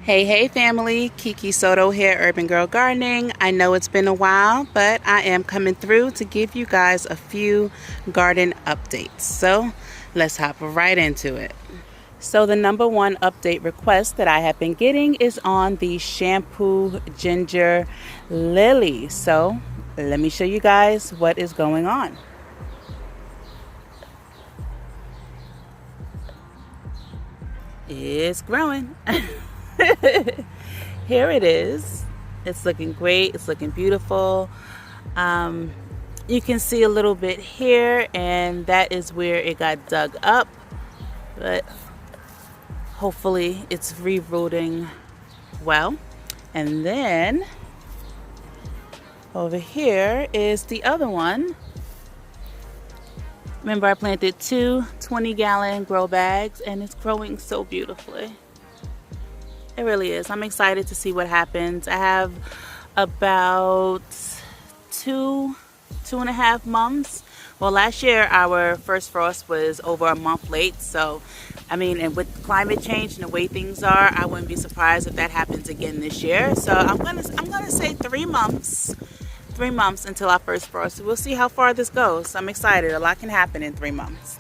Hey family, Kee Kee Soto here, Urban Girl Gardening. I know it's been a while, but I am coming through to give you guys a few garden updates. So let's hop right into it. So the number one update request that I have been getting is on the Shampoo Ginger Lily. So let me show you guys what is going on. It's growing. Here it is. It's looking great. It's looking beautiful. You can see a little bit here, and that is where it got dug up, but hopefully it's rerooting well. And then over here is the other one. Remember, I planted two 20-gallon grow bags, and it's growing so beautifully. It really is. I'm excited to see what happens. I have about two and a half months. Well, last year our first frost was over a month late. So, I mean, and with climate change and the way things are, I wouldn't be surprised if that happens again this year. So I'm gonna say 3 months. 3 months until our first frost. We'll see how far this goes. I'm excited. A lot can happen in 3 months.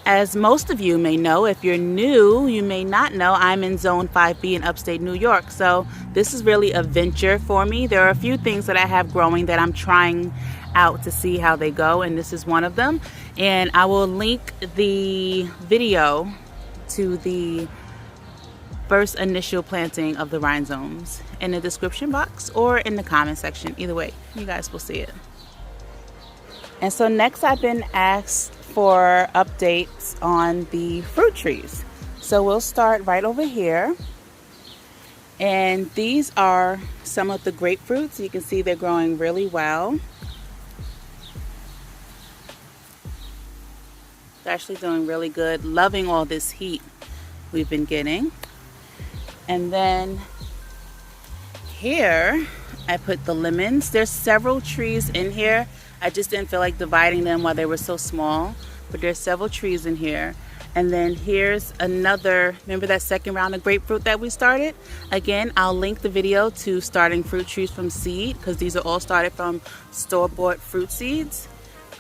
As most of you may know, if you're new, you may not know, I'm in Zone 5B in upstate New York. So this is really a venture for me. There are a few things that I have growing that I'm trying out to see how they go, and this is one of them. And I will link the video to the first initial planting of the rhizomes in the description box or in the comment section. Either way, you guys will see it. And so next, I've been asked for updates on the fruit trees. So we'll start right over here. And these are some of the grapefruits. You can see they're growing really well. They're actually doing really good. Loving all this heat we've been getting. And then here I put the lemons. There's several trees in here. I just didn't feel like dividing them while they were so small, but there's several trees in here. And then here's another, remember that second round of grapefruit that we started? Again, I'll link the video to starting fruit trees from seed, because these are all started from store-bought fruit seeds.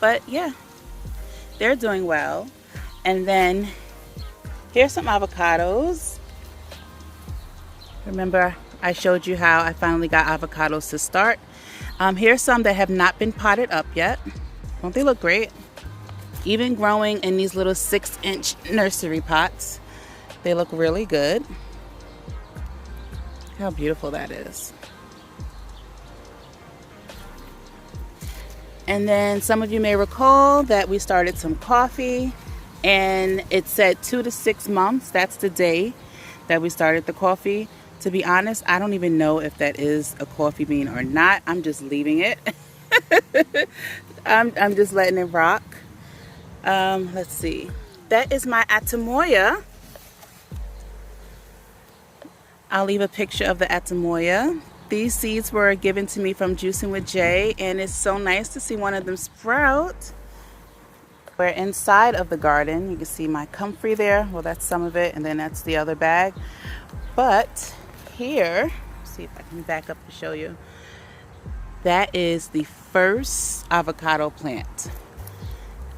But yeah, they're doing well. And then here's some avocados. Remember, I showed you how I finally got avocados to start. Here's some that have not been potted up yet. Don't they look great? Even growing in these little 6-inch nursery pots, they look really good. Look how beautiful that is. And then some of you may recall that we started some coffee, and it said 2 to 6 months. That's the day that we started the coffee. To be honest, I don't even know if that is a coffee bean or not. I'm just leaving it. I'm just letting it rock. Let's see. That is my Atamoya. I'll leave a picture of the Atamoya. These seeds were given to me from Juicing with Jay, and it's so nice to see one of them sprout. We're inside of the garden. You can see my comfrey there. Well, that's some of it, and then that's the other bag. But here, let's see if I can back up to show you. That is the first avocado plant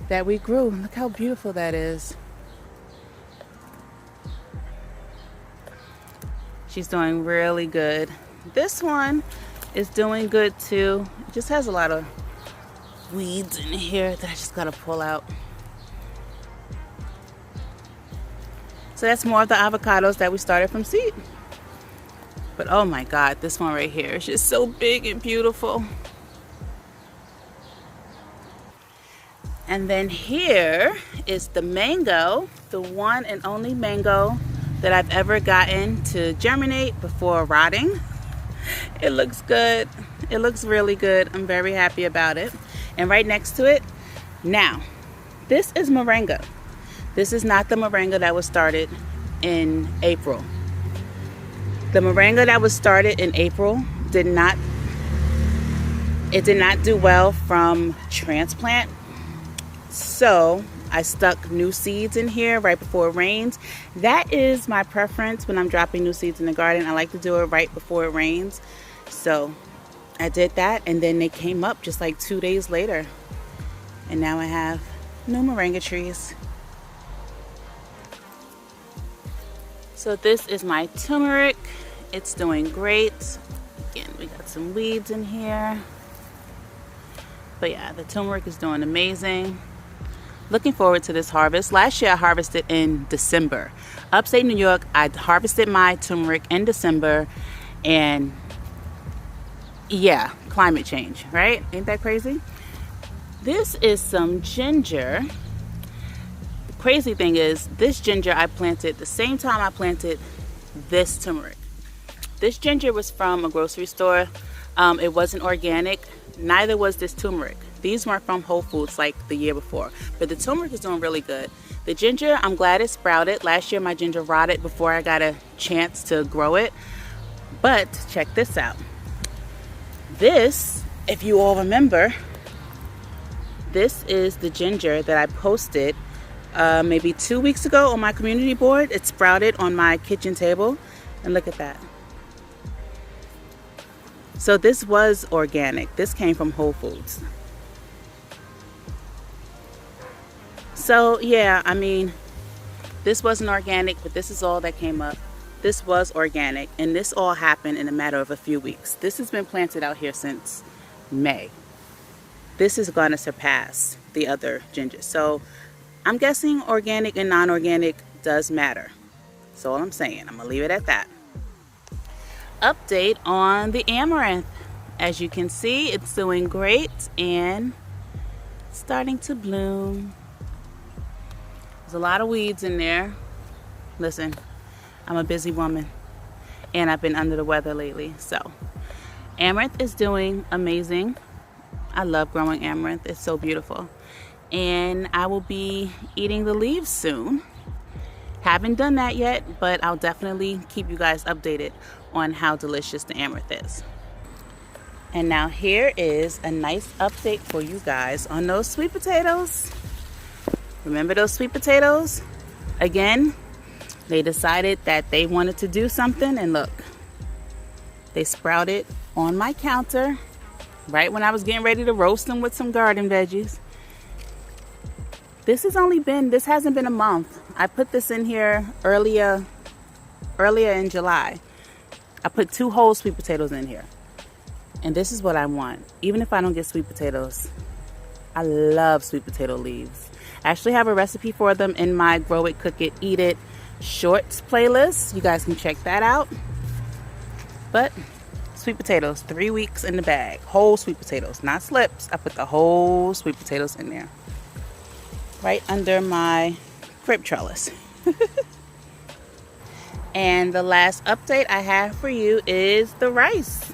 that we grew. Look how beautiful that is. She's doing really good. This one is doing good too. It just has a lot of weeds in here that I just gotta pull out. So that's more of the avocados that we started from seed. But oh my God, this one right here is just so big and beautiful. And then here is the mango, the one and only mango that I've ever gotten to germinate before rotting. It looks good. It looks really good. I'm very happy about it. And right next to it, now, this is Moringa. This is not the Moringa that was started in April. The Moringa that was started in April did not do well from transplant. So I stuck new seeds in here right before it rains. That is my preference when I'm dropping new seeds in the garden. I like to do it right before it rains. So I did that, and then they came up just like 2 days later. And now I have new moringa trees. So this is my turmeric. It's doing great. Again, we got some weeds in here. But yeah, the turmeric is doing amazing. Looking forward to this harvest. Last year I harvested in December. Upstate New York, I harvested my turmeric in December, and yeah, climate change, right? Ain't that crazy? This is some ginger. The crazy thing is, this ginger I planted the same time I planted this turmeric. This ginger was from a grocery store. It wasn't organic. Neither was this turmeric. These weren't from Whole Foods like the year before. But the turmeric is doing really good. The ginger, I'm glad it sprouted. Last year my ginger rotted before I got a chance to grow it. But check this out. This, if you all remember, this is the ginger that I posted maybe 2 weeks ago on my community board. It sprouted on my kitchen table. And look at that. So this was organic. This came from Whole Foods. So yeah, I mean, this wasn't organic, but this is all that came up. This was organic, and this all happened in a matter of a few weeks. This has been planted out here since May. This is going to surpass the other ginger. So I'm guessing organic and non-organic does matter. That's all I'm saying. I'm going to leave it at that. Update on the amaranth. As you can see, it's doing great and starting to bloom. There's a lot of weeds in there. Listen, I'm a busy woman and I've been under the weather lately. So amaranth is doing amazing. I love growing amaranth. It's so beautiful. And I will be eating the leaves soon. Haven't done that yet, but I'll definitely keep you guys updated on how delicious the amaranth is. And now here is a nice update for you guys on those sweet potatoes. Remember those sweet potatoes? Again, they decided that they wanted to do something, and look, they sprouted on my counter right when I was getting ready to roast them with some garden veggies. This hasn't been a month. I put this in here earlier in July. I put 2 whole sweet potatoes in here. And this is what I want. Even if I don't get sweet potatoes, I love sweet potato leaves. I actually have a recipe for them in my Grow It, Cook It, Eat It shorts playlist. You guys can check that out. But sweet potatoes, 3 weeks in the bag. Whole sweet potatoes, not slips. I put the whole sweet potatoes in there. Right under my crepe trellis. And the last update I have for you is the rice.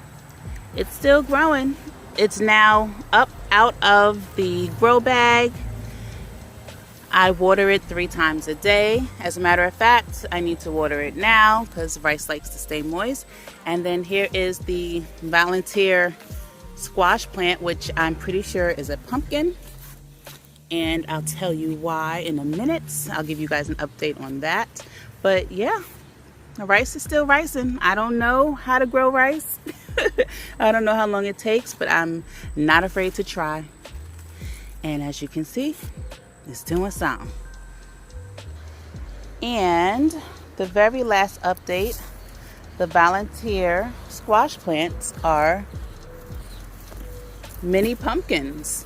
It's still growing. It's now up out of the grow bag. I water it 3 times a day. As a matter of fact, I need to water it now because rice likes to stay moist. And then here is the volunteer squash plant, which I'm pretty sure is a pumpkin. And I'll tell you why in a minute. I'll give you guys an update on that. But yeah, the rice is still rising. I don't know how to grow rice. I don't know how long it takes, but I'm not afraid to try. And as you can see, it's doing something. And the very last update, the volunteer squash plants are mini pumpkins.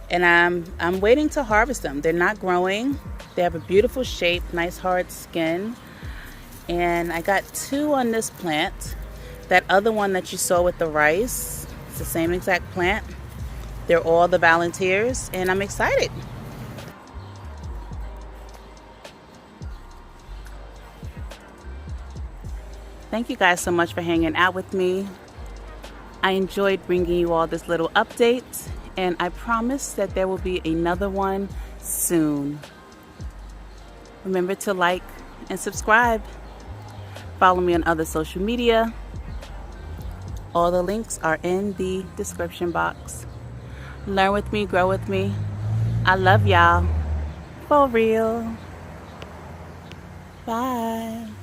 And I'm waiting to harvest them. They're not growing. They have a beautiful shape, nice hard skin. And I got 2 on this plant. That other one that you saw with the rice, it's the same exact plant. They're all the volunteers, and I'm excited. Thank you guys so much for hanging out with me. I enjoyed bringing you all this little update, and I promise that there will be another one soon. Remember to like and subscribe. Follow me on other social media. All the links are in the description box. Learn with me, grow with me. I love y'all. For real. Bye.